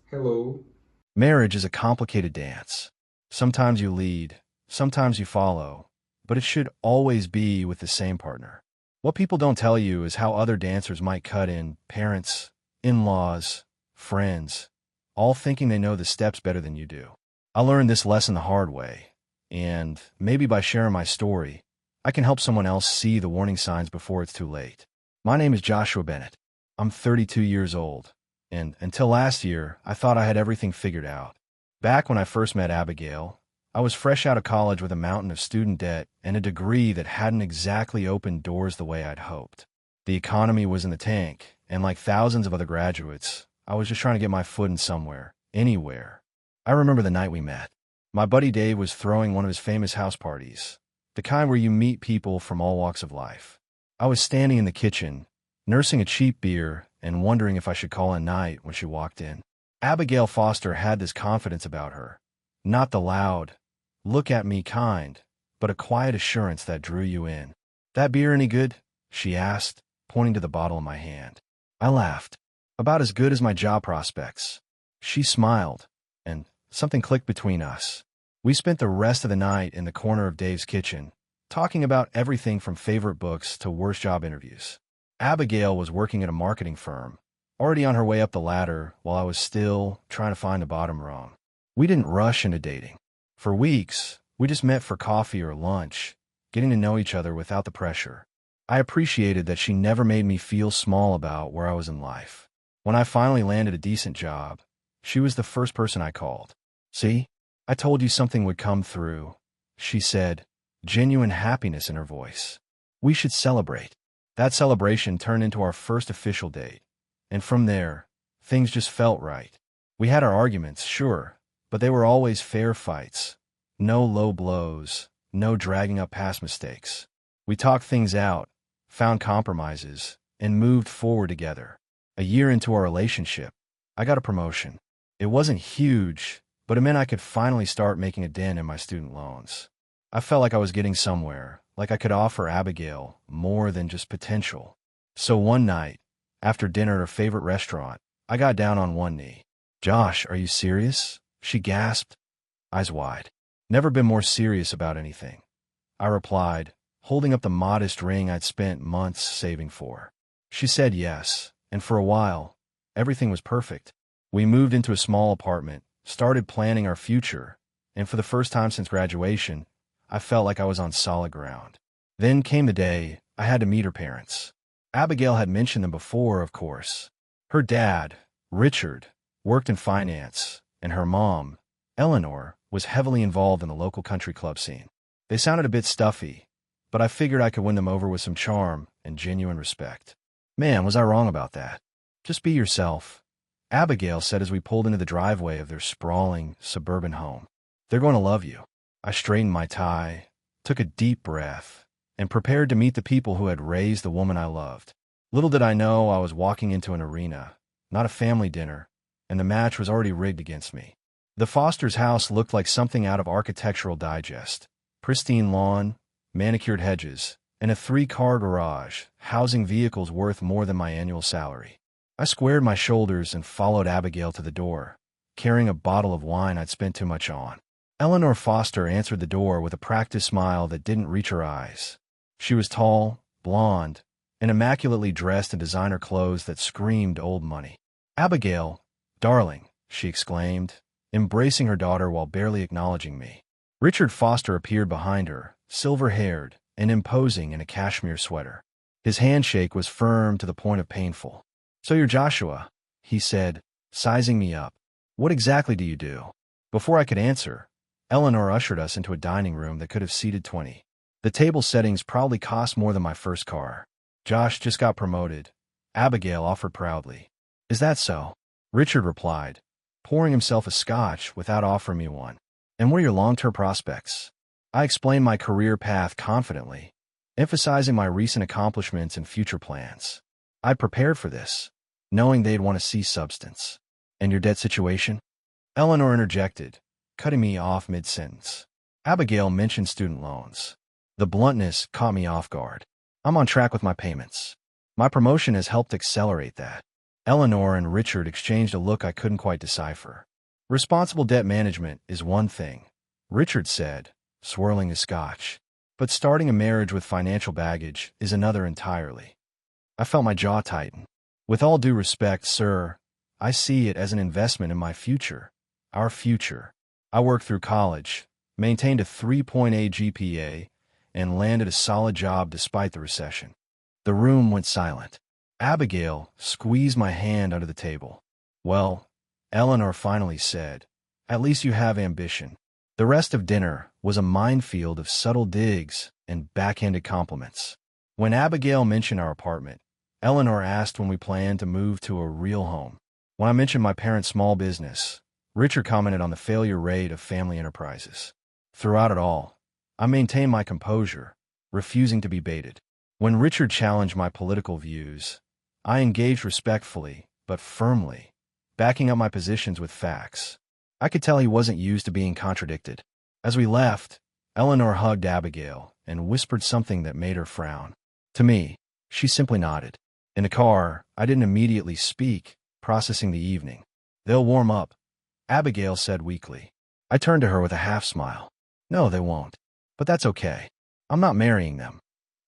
Hello. Marriage is a complicated dance. Sometimes you lead, sometimes you follow, but it should always be with the same partner. What people don't tell you is how other dancers might cut in parents, in-laws, friends, all thinking they know the steps better than you do. I learned this lesson the hard way, and maybe by sharing my story, I can help someone else see the warning signs before it's too late. My name is Joshua Bennett. I'm 32 years old, and until last year, I thought I had everything figured out. Back when I first met Abigail, I was fresh out of college with a mountain of student debt and a degree that hadn't exactly opened doors the way I'd hoped. The economy was in the tank, and like thousands of other graduates, I was just trying to get my foot in somewhere, anywhere. I remember the night we met. My buddy Dave was throwing one of his famous house parties, the kind where you meet people from all walks of life. I was standing in the kitchen, nursing a cheap beer and wondering if I should call a night when she walked in. Abigail Foster had this confidence about her. Not the loud, look at me kind, but a quiet assurance that drew you in. "That beer any good?" she asked, pointing to the bottle in my hand. I laughed. "About as good as my job prospects." She smiled, and something clicked between us. We spent the rest of the night in the corner of Dave's kitchen, talking about everything from favorite books to worst job interviews. Abigail was working at a marketing firm, already on her way up the ladder while I was still trying to find the bottom rung. We didn't rush into dating. For weeks, we just met for coffee or lunch, getting to know each other without the pressure. I appreciated that she never made me feel small about where I was in life. When I finally landed a decent job, she was the first person I called. "See, I told you something would come through," she said, genuine happiness in her voice. "We should celebrate." That celebration turned into our first official date, and from there, things just felt right. We had our arguments, sure, but they were always fair fights. No low blows, no dragging up past mistakes. We talked things out, found compromises, and moved forward together. A year into our relationship, I got a promotion. It wasn't huge, but it meant I could finally start making a dent in my student loans. I felt like I was getting somewhere, like I could offer Abigail more than just potential. So one night, after dinner at her favorite restaurant, I got down on one knee. "Josh, are you serious?" she gasped, eyes wide. "Never been more serious about anything," I replied, holding up the modest ring I'd spent months saving for. She said yes, and for a while, everything was perfect. We moved into a small apartment, started planning our future, and for the first time since graduation, I felt like I was on solid ground. Then came the day I had to meet her parents. Abigail had mentioned them before, of course. Her dad, Richard, worked in finance, and her mom, Eleanor, was heavily involved in the local country club scene. They sounded a bit stuffy, but I figured I could win them over with some charm and genuine respect. Man, was I wrong about that. "Just be yourself," Abigail said as we pulled into the driveway of their sprawling suburban home. "They're going to love you." I straightened my tie, took a deep breath, and prepared to meet the people who had raised the woman I loved. Little did I know I was walking into an arena, not a family dinner, and the match was already rigged against me. The Foster's house looked like something out of Architectural Digest. Pristine lawn, manicured hedges, and a 3-car garage, housing vehicles worth more than my annual salary. I squared my shoulders and followed Abigail to the door, carrying a bottle of wine I'd spent too much on. Eleanor Foster answered the door with a practiced smile that didn't reach her eyes. She was tall, blonde, and immaculately dressed in designer clothes that screamed old money. "Abigail, darling," she exclaimed, embracing her daughter while barely acknowledging me. Richard Foster appeared behind her, silver-haired and imposing in a cashmere sweater. His handshake was firm to the point of painful. "So you're Joshua," he said, sizing me up. "What exactly do you do?" Before I could answer, Eleanor ushered us into a dining room that could have seated 20. The table settings probably cost more than my first car. "Josh just got promoted," Abigail offered proudly. "Is that so?" Richard replied, pouring himself a scotch without offering me one. "And what are your long-term prospects?" I explained my career path confidently, emphasizing my recent accomplishments and future plans. I'd prepared for this, knowing they'd want to see substance. "And your debt situation?" Eleanor interjected, cutting me off mid-sentence. Abigail mentioned student loans. The bluntness caught me off guard. "I'm on track with my payments. My promotion has helped accelerate that." Eleanor and Richard exchanged a look I couldn't quite decipher. Responsible debt management is one thing, Richard said, swirling his scotch. But starting a marriage with financial baggage is another entirely. I felt my jaw tighten. With all due respect, sir, I see it as an investment in my future, our future. I worked through college, maintained a 3.8 GPA, and landed a solid job despite the recession. The room went silent. Abigail squeezed my hand under the table. Well, Eleanor finally said, at least you have ambition. The rest of dinner was a minefield of subtle digs and backhanded compliments. When Abigail mentioned our apartment, Eleanor asked when we planned to move to a real home. When I mentioned my parents' small business, Richard commented on the failure rate of family enterprises. Throughout it all, I maintained my composure, refusing to be baited. When Richard challenged my political views, I engaged respectfully, but firmly, backing up my positions with facts. I could tell he wasn't used to being contradicted. As we left, Eleanor hugged Abigail and whispered something that made her frown. To me, she simply nodded. In the car, I didn't immediately speak, processing the evening. They'll warm up, Abigail said weakly. I turned to her with a half-smile. No, they won't. But that's okay. I'm not marrying them.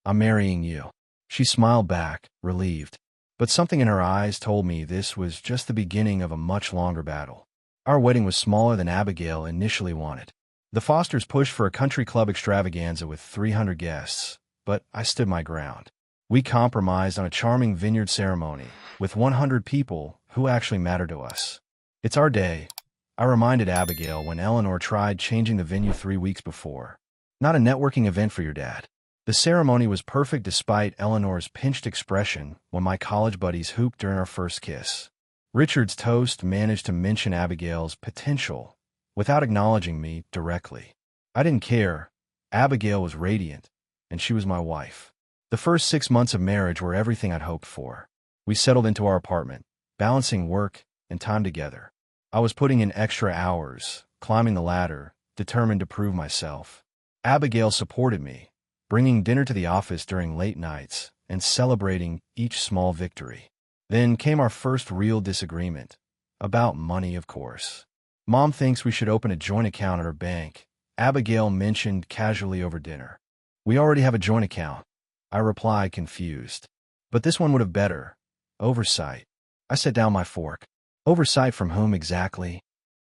I'm marrying you. She smiled back, relieved. But something in her eyes told me this was just the beginning of a much longer battle. Our wedding was smaller than Abigail initially wanted. The Fosters pushed for a country club extravaganza with 300 guests, but I stood my ground. We compromised on a charming vineyard ceremony with 100 people who actually mattered to us. It's our day, I reminded Abigail when Eleanor tried changing the venue 3 weeks before. Not a networking event for your dad. The ceremony was perfect despite Eleanor's pinched expression when my college buddies hooped during our first kiss. Richard's toast managed to mention Abigail's potential without acknowledging me directly. I didn't care. Abigail was radiant, and she was my wife. The first 6 months of marriage were everything I'd hoped for. We settled into our apartment, balancing work and time together. I was putting in extra hours, climbing the ladder, determined to prove myself. Abigail supported me, bringing dinner to the office during late nights and celebrating each small victory. Then came our first real disagreement. About money, of course. Mom thinks we should open a joint account at her bank, Abigail mentioned casually over dinner. We already have a joint account, I replied, confused. But this one would have better. Oversight. I set down my fork. Oversight from whom exactly?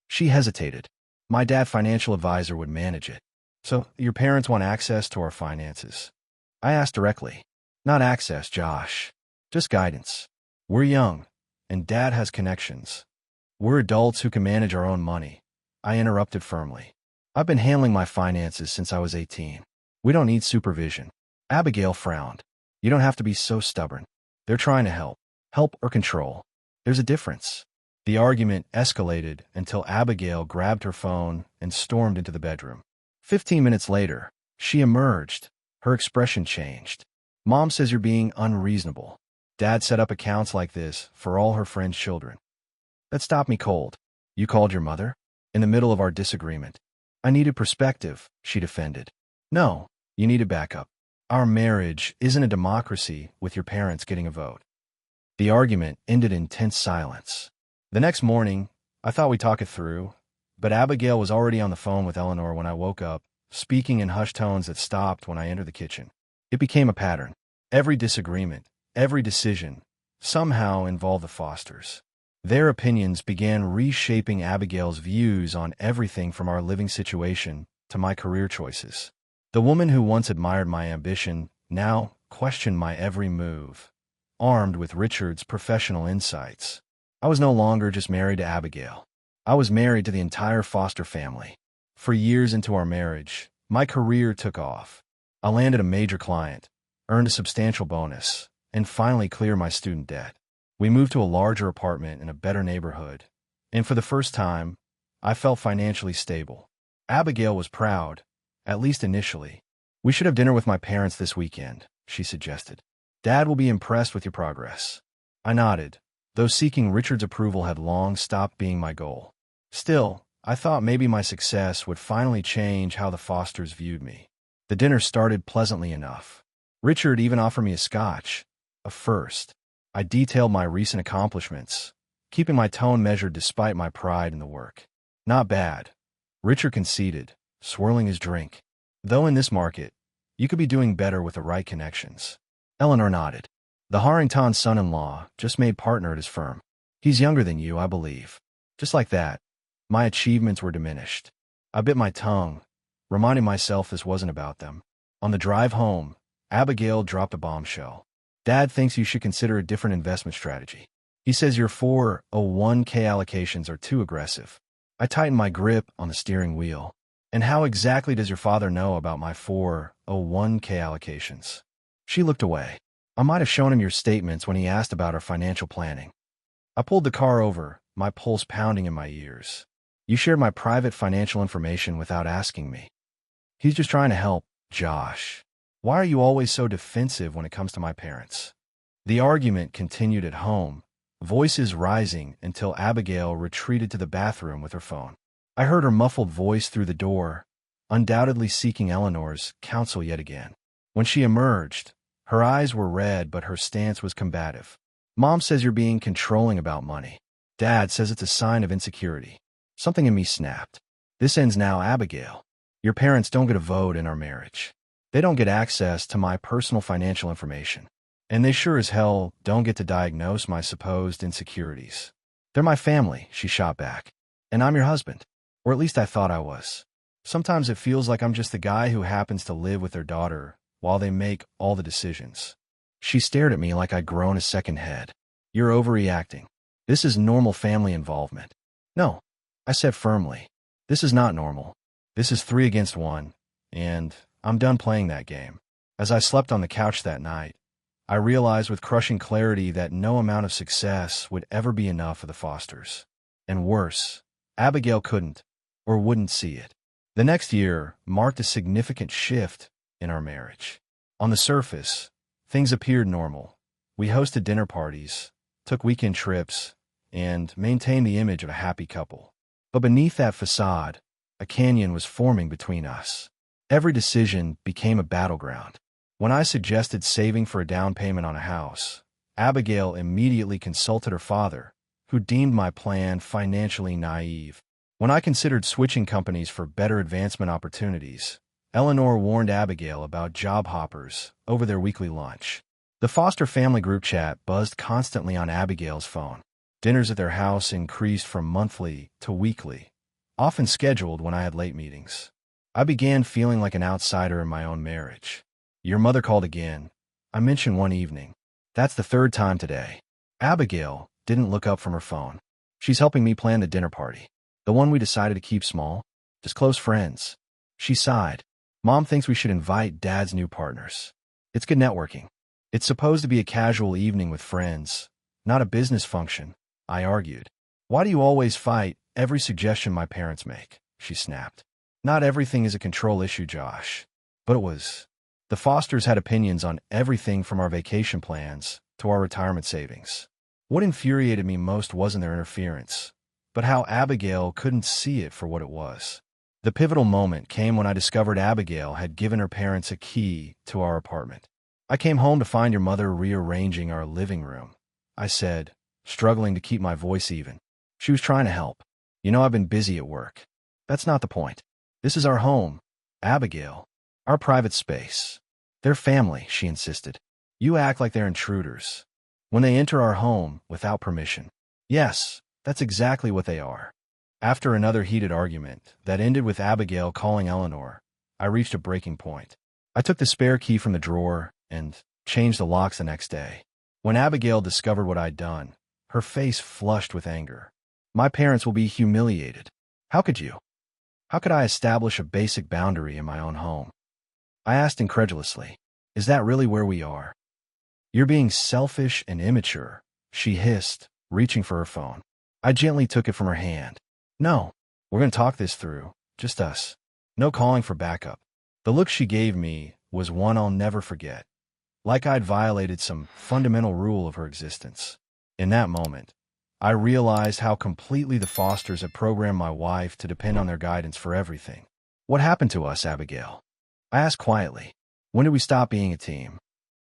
She hesitated. My dad's financial advisor would manage it. So, your parents want access to our finances? I asked directly. Not access, Josh. Just guidance. We're young, and Dad has connections. We're adults who can manage our own money. I interrupted firmly. I've been handling my finances since I was 18. We don't need supervision. Abigail frowned. You don't have to be so stubborn. They're trying to help. Help or control. There's a difference. The argument escalated until Abigail grabbed her phone and stormed into the bedroom. 15 minutes later, she emerged. Her expression changed. Mom says you're being unreasonable. Dad set up accounts like this for all her friends' children. That stopped me cold. You called your mother? In the middle of our disagreement. I needed perspective, she defended. No, you needed backup. Our marriage isn't a democracy with your parents getting a vote. The argument ended in tense silence. The next morning, I thought we'd talk it through, but Abigail was already on the phone with Eleanor when I woke up, speaking in hushed tones that stopped when I entered the kitchen. It became a pattern. Every disagreement, every decision, somehow involved the Fosters. Their opinions began reshaping Abigail's views on everything from our living situation to my career choices. The woman who once admired my ambition now questioned my every move, armed with Richard's professional insights. I was no longer just married to Abigail. I was married to the entire Foster family. For years into our marriage, my career took off. I landed a major client, earned a substantial bonus, and finally cleared my student debt. We moved to a larger apartment in a better neighborhood, and for the first time, I felt financially stable. Abigail was proud, at least initially. We should have dinner with my parents this weekend, she suggested. Dad will be impressed with your progress. I nodded, though seeking Richard's approval had long stopped being my goal. Still, I thought maybe my success would finally change how the Fosters viewed me. The dinner started pleasantly enough. Richard even offered me a scotch, a first. I detailed my recent accomplishments, keeping my tone measured despite my pride in the work. Not bad, Richard conceded, swirling his drink. Though in this market, you could be doing better with the right connections. Eleanor nodded. The Harrington son-in-law just made partner at his firm. He's younger than you, I believe. Just like that, my achievements were diminished. I bit my tongue, reminding myself this wasn't about them. On the drive home, Abigail dropped a bombshell. Dad thinks you should consider a different investment strategy. He says your 401k allocations are too aggressive. I tightened my grip on the steering wheel. And how exactly does your father know about my 401k allocations? She looked away. I might have shown him your statements when he asked about our financial planning. I pulled the car over, my pulse pounding in my ears. You shared my private financial information without asking me. He's just trying to help, Josh. Why are you always so defensive when it comes to my parents? The argument continued at home, voices rising until Abigail retreated to the bathroom with her phone. I heard her muffled voice through the door, undoubtedly seeking Eleanor's counsel yet again. When she emerged, her eyes were red, but her stance was combative. Mom says you're being controlling about money. Dad says it's a sign of insecurity. Something in me snapped. This ends now, Abigail. Your parents don't get a vote in our marriage. They don't get access to my personal financial information. And they sure as hell don't get to diagnose my supposed insecurities. They're my family, she shot back. And I'm your husband. Or at least I thought I was. Sometimes it feels like I'm just the guy who happens to live with their daughter while they make all the decisions. She stared at me like I'd grown a second head. You're overreacting. This is normal family involvement. No, I said firmly. This is not normal. This is 3 against 1, and I'm done playing that game. As I slept on the couch that night, I realized with crushing clarity that no amount of success would ever be enough for the Fosters. And worse, Abigail couldn't, or wouldn't see it. The next year marked a significant shift in our marriage. On the surface, things appeared normal. We hosted dinner parties, took weekend trips, and maintained the image of a happy couple. But beneath that facade, a canyon was forming between us. Every decision became a battleground. When I suggested saving for a down payment on a house, Abigail immediately consulted her father, who deemed my plan financially naive. When I considered switching companies for better advancement opportunities, Eleanor warned Abigail about job hoppers over their weekly lunch. The Foster family group chat buzzed constantly on Abigail's phone. Dinners at their house increased from monthly to weekly, often scheduled when I had late meetings. I began feeling like an outsider in my own marriage. Your mother called again. I mentioned one evening. That's the 3rd time today. Abigail didn't look up from her phone. She's helping me plan the dinner party. The one we decided to keep small. Just close friends. She sighed. Mom thinks we should invite Dad's new partners. It's good networking. It's supposed to be a casual evening with friends, not a business function, I argued. Why do you always fight every suggestion my parents make? She snapped. Not everything is a control issue, Josh. But it was. The Fosters had opinions on everything from our vacation plans to our retirement savings. What infuriated me most wasn't their interference, but how Abigail couldn't see it for what it was. The pivotal moment came when I discovered Abigail had given her parents a key to our apartment. I came home to find your mother rearranging our living room, I said, struggling to keep my voice even. She was trying to help. You know, I've been busy at work. That's not the point. This is our home, Abigail, our private space. They're family, she insisted. You act like they're intruders when they enter our home without permission. Yes, that's exactly what they are. After another heated argument that ended with Abigail calling Eleanor, I reached a breaking point. I took the spare key from the drawer and changed the locks the next day. When Abigail discovered what I'd done, her face flushed with anger. My parents will be humiliated. How could you? How could I establish a basic boundary in my own home? I asked incredulously. Is that really where we are? You're being selfish and immature, she hissed, reaching for her phone. I gently took it from her hand. No, we're going to talk this through, just us. No calling for backup. The look she gave me was one I'll never forget, like I'd violated some fundamental rule of her existence. In that moment, I realized how completely the Fosters had programmed my wife to depend on their guidance for everything. What happened to us, Abigail? I asked quietly. When did we stop being a team?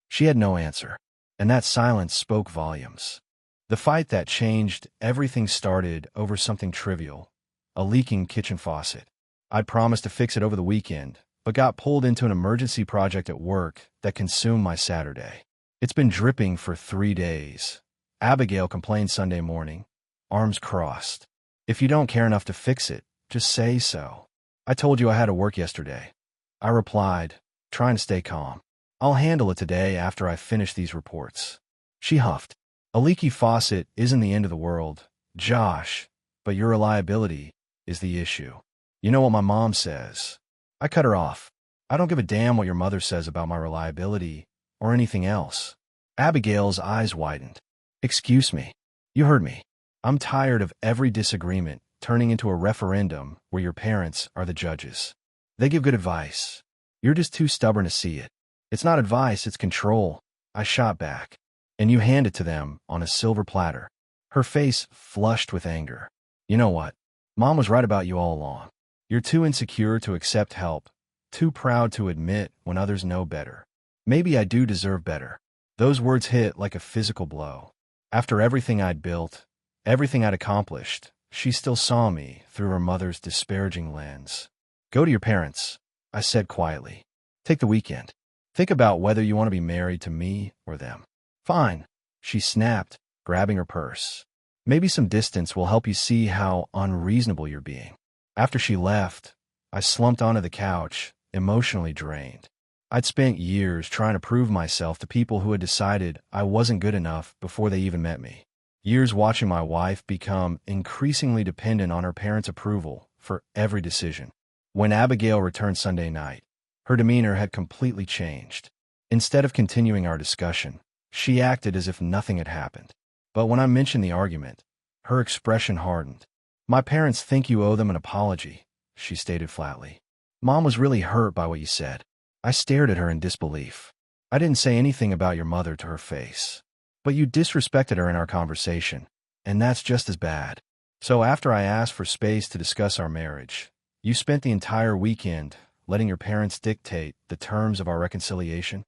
She had no answer. and that silence spoke volumes. The fight that changed everything started over something trivial, a leaking kitchen faucet. I'd promised to fix it over the weekend, but got pulled into an emergency project at work that consumed my Saturday. It's been dripping for 3 days. Abigail complained Sunday morning, arms crossed. If you don't care enough to fix it, just say so. I told you I had to work yesterday. I replied, trying to stay calm. I'll handle it today after I finish these reports. She huffed. A leaky faucet isn't the end of the world, Josh, but your reliability is the issue. You know what my mom says. I cut her off. I don't give a damn what your mother says about my reliability or anything else. Abigail's eyes widened. Excuse me. You heard me. I'm tired of every disagreement turning into a referendum where your parents are the judges. They give good advice. You're just too stubborn to see it. It's not advice, it's control. I shot back. And you hand it to them on a silver platter. Her face flushed with anger. You know what? Mom was right about you all along. You're too insecure to accept help, too proud to admit when others know better. Maybe I do deserve better. Those words hit like a physical blow. After everything I'd built, everything I'd accomplished, she still saw me through her mother's disparaging lens. Go to your parents, I said quietly. Take the weekend. Think about whether you want to be married to me or them. Fine, she snapped, grabbing her purse. Maybe some distance will help you see how unreasonable you're being. After she left, I slumped onto the couch, emotionally drained. I'd spent years trying to prove myself to people who had decided I wasn't good enough before they even met me. Years watching my wife become increasingly dependent on her parents' approval for every decision. When Abigail returned Sunday night, her demeanor had completely changed. Instead of continuing our discussion, she acted as if nothing had happened. But when I mentioned the argument, her expression hardened. My parents think you owe them an apology, she stated flatly. Mom was really hurt by what you said. I stared at her in disbelief. I didn't say anything about your mother to her face. But you disrespected her in our conversation, and that's just as bad. So after I asked for space to discuss our marriage, you spent the entire weekend letting your parents dictate the terms of our reconciliation?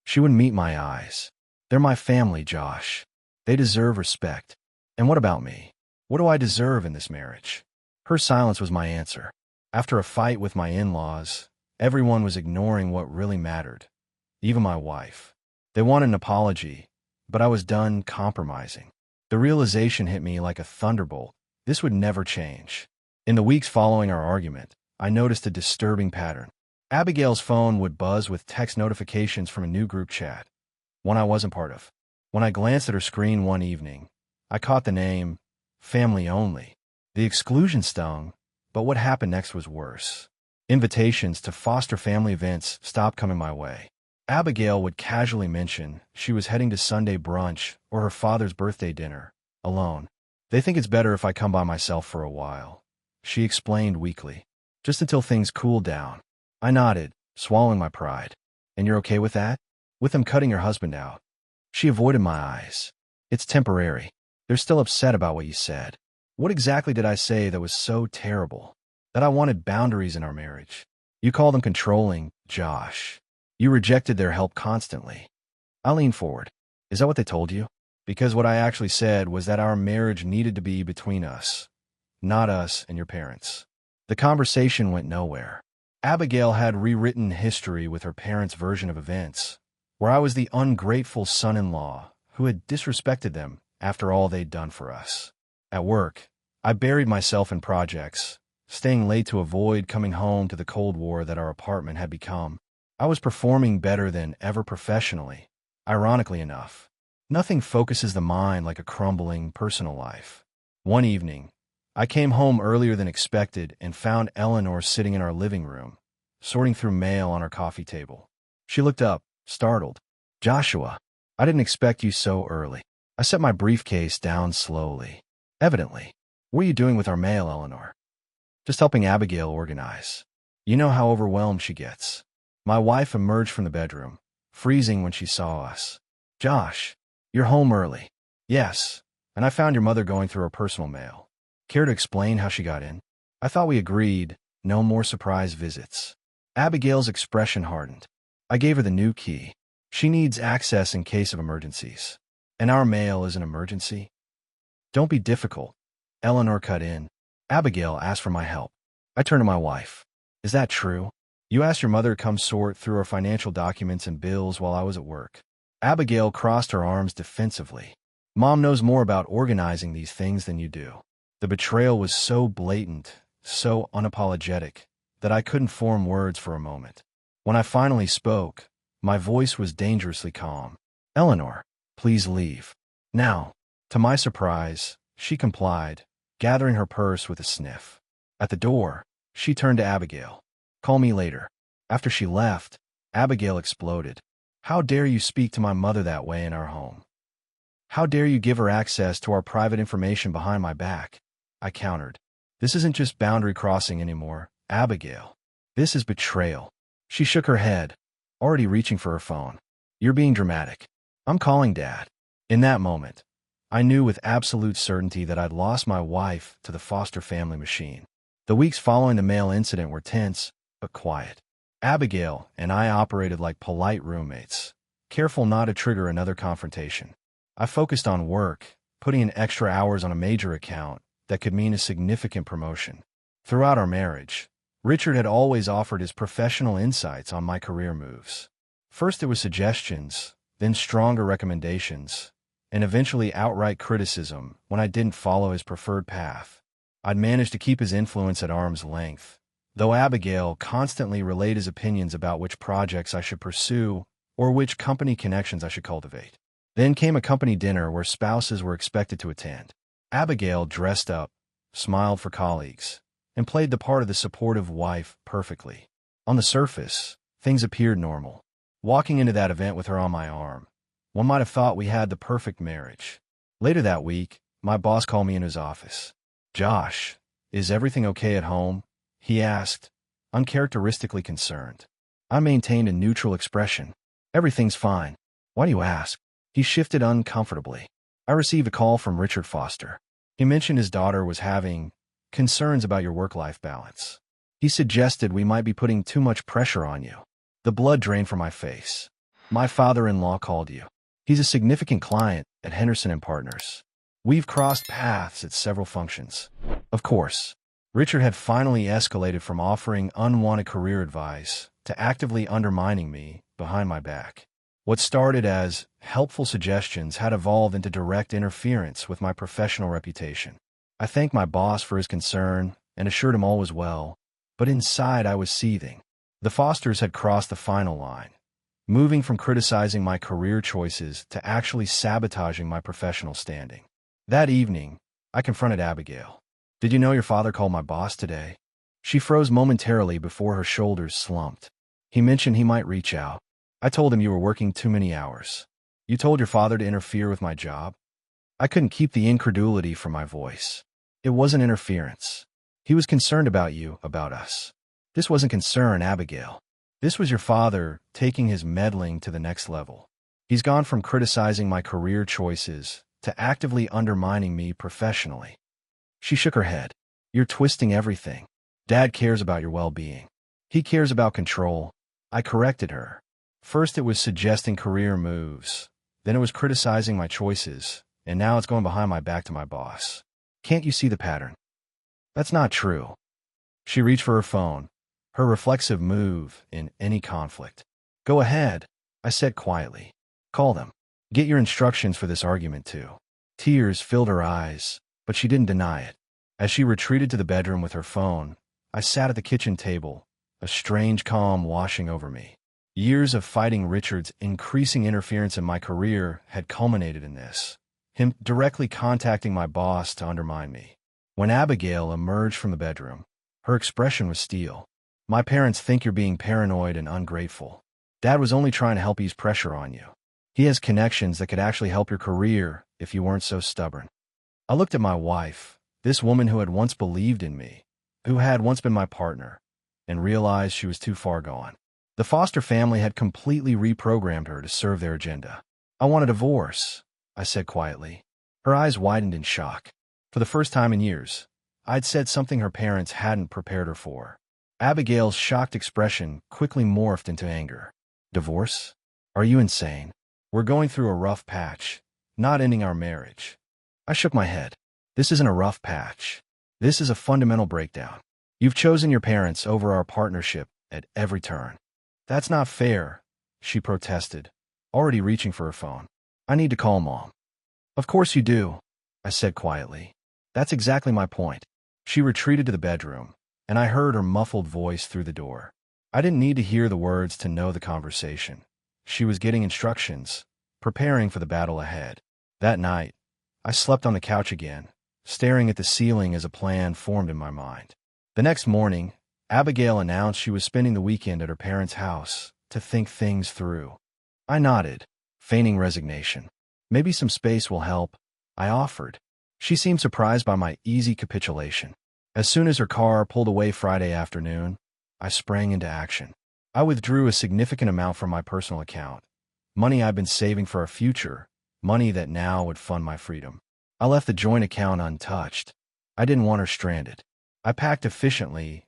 She wouldn't meet my eyes. They're my family, Josh. They deserve respect. And what about me? What do I deserve in this marriage? Her silence was my answer. After a fight with my in-laws, everyone was ignoring what really mattered. Even my wife. They wanted an apology, but I was done compromising. The realization hit me like a thunderbolt. This would never change. In the weeks following our argument, I noticed a disturbing pattern. Abigail's phone would buzz with text notifications from a new group chat, one I wasn't part of. When I glanced at her screen one evening, I caught the name, Family Only. The exclusion stung, but what happened next was worse. Invitations to foster family events stopped coming my way. Abigail would casually mention she was heading to Sunday brunch or her father's birthday dinner, alone. They think it's better if I come by myself for a while, she explained weakly. Just until things cool down. I nodded, swallowing my pride. And you're okay with that? With them cutting your husband out? She avoided my eyes. It's temporary. They're still upset about what you said. What exactly did I say that was so terrible? That I wanted boundaries in our marriage. You call them controlling, Josh. You rejected their help constantly. I leaned forward. Is that what they told you? Because what I actually said was that our marriage needed to be between us, not us and your parents. The conversation went nowhere. Abigail had rewritten history with her parents' version of events, where I was the ungrateful son-in-law who had disrespected them after all they'd done for us. At work, I buried myself in projects, staying late to avoid coming home to the Cold War that our apartment had become. I was performing better than ever professionally, ironically enough. Nothing focuses the mind like a crumbling personal life. One evening, I came home earlier than expected and found Eleanor sitting in our living room, sorting through mail on our coffee table. She looked up, startled. Joshua, I didn't expect you so early. I set my briefcase down slowly. Evidently. What are you doing with our mail, Eleanor? Just helping Abigail organize. You know how overwhelmed she gets. My wife emerged from the bedroom, freezing when she saw us. Josh, you're home early. Yes, and I found your mother going through her personal mail. Care to explain how she got in? I thought we agreed, no more surprise visits. Abigail's expression hardened. I gave her the new key. She needs access in case of emergencies. And our mail is an emergency? Don't be difficult. Eleanor cut in. Abigail asked for my help. I turned to my wife. Is that true? You asked your mother to come sort through our financial documents and bills while I was at work. Abigail crossed her arms defensively. Mom knows more about organizing these things than you do. The betrayal was so blatant, so unapologetic, that I couldn't form words for a moment. When I finally spoke, my voice was dangerously calm. Eleanor, please leave. Now. To my surprise, she complied, gathering her purse with a sniff. At the door, she turned to Abigail. Call me later. After she left, Abigail exploded. How dare you speak to my mother that way in our home? How dare you give her access to our private information behind my back? I countered. This isn't just boundary crossing anymore, Abigail. This is betrayal. She shook her head, already reaching for her phone. You're being dramatic. I'm calling Dad. In that moment, I knew with absolute certainty that I'd lost my wife to the foster family machine. The weeks following the mail incident were tense, but quiet. Abigail and I operated like polite roommates, careful not to trigger another confrontation. I focused on work, putting in extra hours on a major account that could mean a significant promotion. Throughout our marriage, Richard had always offered his professional insights on my career moves. First it was suggestions, then stronger recommendations, and eventually outright criticism when I didn't follow his preferred path. I'd managed to keep his influence at arm's length, though Abigail constantly relayed his opinions about which projects I should pursue or which company connections I should cultivate. Then came a company dinner where spouses were expected to attend. Abigail dressed up, smiled for colleagues, and played the part of the supportive wife perfectly. On the surface, things appeared normal. Walking into that event with her on my arm, one might have thought we had the perfect marriage. Later that week, my boss called me in his office. Josh, is everything okay at home? He asked, uncharacteristically concerned. I maintained a neutral expression. Everything's fine. Why do you ask? He shifted uncomfortably. I received a call from Richard Foster. He mentioned his daughter was having concerns about your work-life balance. He suggested we might be putting too much pressure on you. The blood drained from my face. My father-in-law called you. He's a significant client at Henderson & Partners. We've crossed paths at several functions. Of course, Richard had finally escalated from offering unwanted career advice to actively undermining me behind my back. What started as helpful suggestions had evolved into direct interference with my professional reputation. I thanked my boss for his concern and assured him all was well, but inside I was seething. The Fosters had crossed the final line, moving from criticizing my career choices to actually sabotaging my professional standing. That evening, I confronted Abigail. Did you know your father called my boss today? She froze momentarily before her shoulders slumped. He mentioned he might reach out. I told him you were working too many hours. You told your father to interfere with my job? I couldn't keep the incredulity from my voice. It wasn't interference. He was concerned about you, about us. This wasn't concern, Abigail. This was your father taking his meddling to the next level. He's gone from criticizing my career choices to actively undermining me professionally. She shook her head. You're twisting everything. Dad cares about your well-being. He cares about control. I corrected her. First it was suggesting career moves, then it was criticizing my choices, and now it's going behind my back to my boss. Can't you see the pattern? That's not true. She reached for her phone, her reflexive move in any conflict. Go ahead, I said quietly. Call them. Get your instructions for this argument too. Tears filled her eyes, but she didn't deny it. As she retreated to the bedroom with her phone, I sat at the kitchen table, a strange calm washing over me. Years of fighting Richard's increasing interference in my career had culminated in this, him directly contacting my boss to undermine me. When Abigail emerged from the bedroom, her expression was steel. My parents think you're being paranoid and ungrateful. Dad was only trying to help ease pressure on you. He has connections that could actually help your career if you weren't so stubborn. I looked at my wife, this woman who had once believed in me, who had once been my partner, and realized she was too far gone. The Foster family had completely reprogrammed her to serve their agenda. I want a divorce, I said quietly. Her eyes widened in shock. For the first time in years, I'd said something her parents hadn't prepared her for. Abigail's shocked expression quickly morphed into anger. Divorce? Are you insane? We're going through a rough patch, not ending our marriage. I shook my head. This isn't a rough patch. This is a fundamental breakdown. You've chosen your parents over our partnership at every turn. That's not fair, she protested, already reaching for her phone. I need to call Mom. Of course you do, I said quietly. That's exactly my point. She retreated to the bedroom, and I heard her muffled voice through the door. I didn't need to hear the words to know the conversation. She was getting instructions, preparing for the battle ahead. That night, I slept on the couch again, staring at the ceiling as a plan formed in my mind. The next morning, Abigail announced she was spending the weekend at her parents' house to think things through. I nodded, feigning resignation. Maybe some space will help, I offered. She seemed surprised by my easy capitulation. As soon as her car pulled away Friday afternoon, I sprang into action. I withdrew a significant amount from my personal account, money I'd been saving for our future, money that now would fund my freedom. I left the joint account untouched. I didn't want her stranded. I packed efficiently: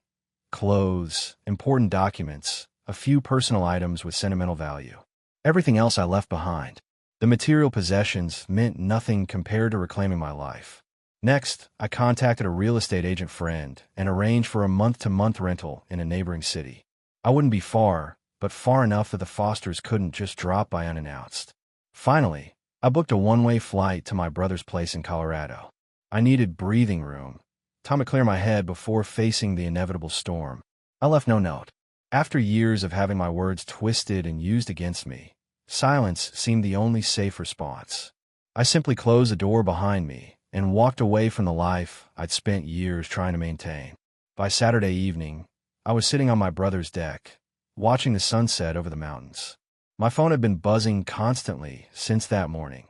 clothes, important documents, a few personal items with sentimental value. Everything else I left behind. The material possessions meant nothing compared to reclaiming my life. Next, I contacted a real estate agent friend and arranged for a month-to-month rental in a neighboring city. I wouldn't be far, but far enough that the Fosters couldn't just drop by unannounced. Finally, I booked a one-way flight to my brother's place in Colorado. I needed breathing room, time to clear my head before facing the inevitable storm. I left no note. After years of having my words twisted and used against me, silence seemed the only safe response. I simply closed the door behind me and walked away from the life I'd spent years trying to maintain. By Saturday evening, I was sitting on my brother's deck, watching the sunset over the mountains. My phone had been buzzing constantly since that morning.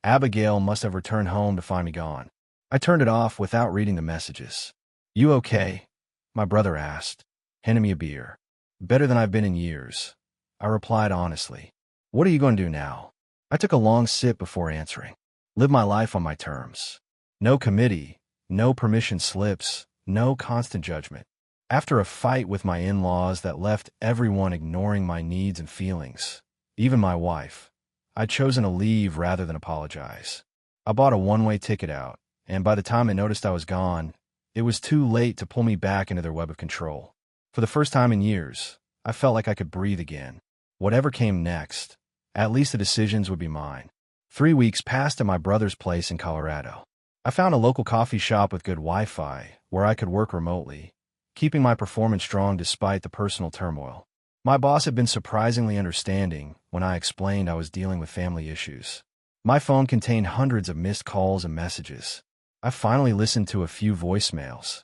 Abigail must have returned home to find me gone. I turned it off without reading the messages. "You okay?" my brother asked, handing me a beer. "Better than I've been in years," I replied honestly. "What are you going to do now?" I took a long sip before answering. "Live my life on my terms. No committee, no permission slips, no constant judgment." After a fight with my in-laws that left everyone ignoring my needs and feelings, even my wife, I'd chosen to leave rather than apologize. I bought a one-way ticket out, and by the time they noticed I was gone, it was too late to pull me back into their web of control. For the first time in years, I felt like I could breathe again. Whatever came next, at least the decisions would be mine. 3 weeks passed at my brother's place in Colorado. I found a local coffee shop with good Wi-Fi where I could work remotely, keeping my performance strong despite the personal turmoil. My boss had been surprisingly understanding when I explained I was dealing with family issues. My phone contained hundreds of missed calls and messages. I finally listened to a few voicemails.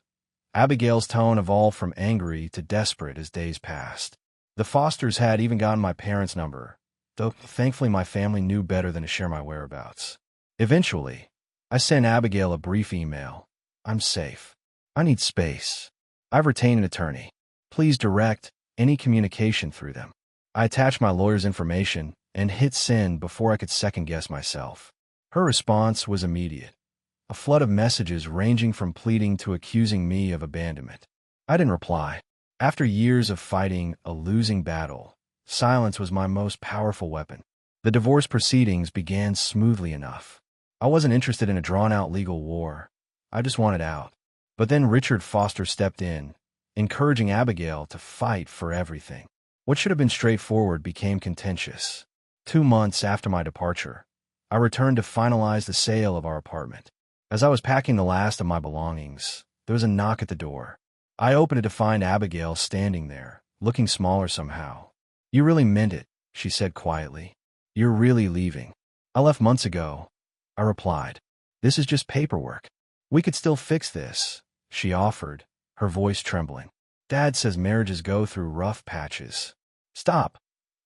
Abigail's tone evolved from angry to desperate as days passed. The Fosters had even gotten my parents' number, though thankfully my family knew better than to share my whereabouts. Eventually, I sent Abigail a brief email. "I'm safe. I need space. I've retained an attorney. Please direct any communication through them." I attached my lawyer's information and hit send before I could second-guess myself. Her response was immediate. A flood of messages ranging from pleading to accusing me of abandonment. I didn't reply. After years of fighting a losing battle, silence was my most powerful weapon. The divorce proceedings began smoothly enough. I wasn't interested in a drawn-out legal war. I just wanted out. But then Richard Foster stepped in, encouraging Abigail to fight for everything. What should have been straightforward became contentious. 2 months after my departure, I returned to finalize the sale of our apartment. As I was packing the last of my belongings, there was a knock at the door. I opened it to find Abigail standing there, looking smaller somehow. "You really meant it," she said quietly. "You're really leaving." "I left months ago," I replied. "This is just paperwork. We could still fix this," she offered, her voice trembling. "Dad says marriages go through rough patches." "Stop,"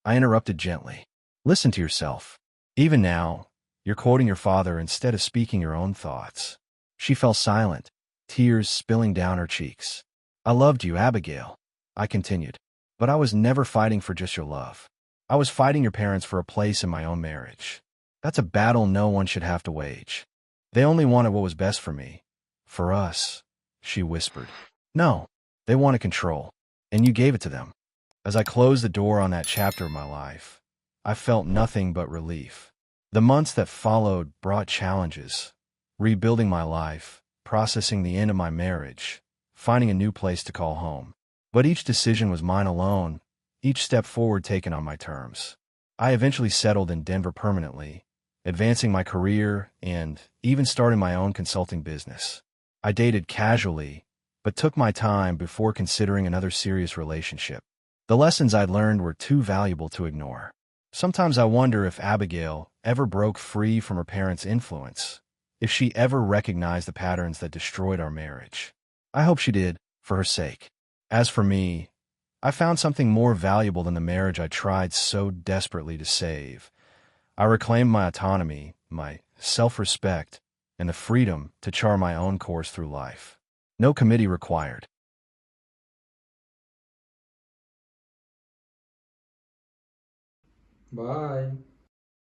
I interrupted gently. "Listen to yourself. Even now, you're quoting your father instead of speaking your own thoughts." She fell silent, tears spilling down her cheeks. "I loved you, Abigail," I continued, "but I was never fighting for just your love. I was fighting your parents for a place in my own marriage. That's a battle no one should have to wage. They only wanted what was best for me. For us," she whispered. "No, they wanted control, and you gave it to them." As I closed the door on that chapter of my life, I felt nothing but relief. The months that followed brought challenges: rebuilding my life, processing the end of my marriage, finding a new place to call home. But each decision was mine alone, each step forward taken on my terms. I eventually settled in Denver permanently, advancing my career and even starting my own consulting business. I dated casually, but took my time before considering another serious relationship. The lessons I'd learned were too valuable to ignore. Sometimes I wonder if Abigail ever broke free from her parents' influence, if she ever recognized the patterns that destroyed our marriage. I hope she did, for her sake. As for me, I found something more valuable than the marriage I tried so desperately to save. I reclaimed my autonomy, my self-respect, and the freedom to chart my own course through life. No committee required. Bye.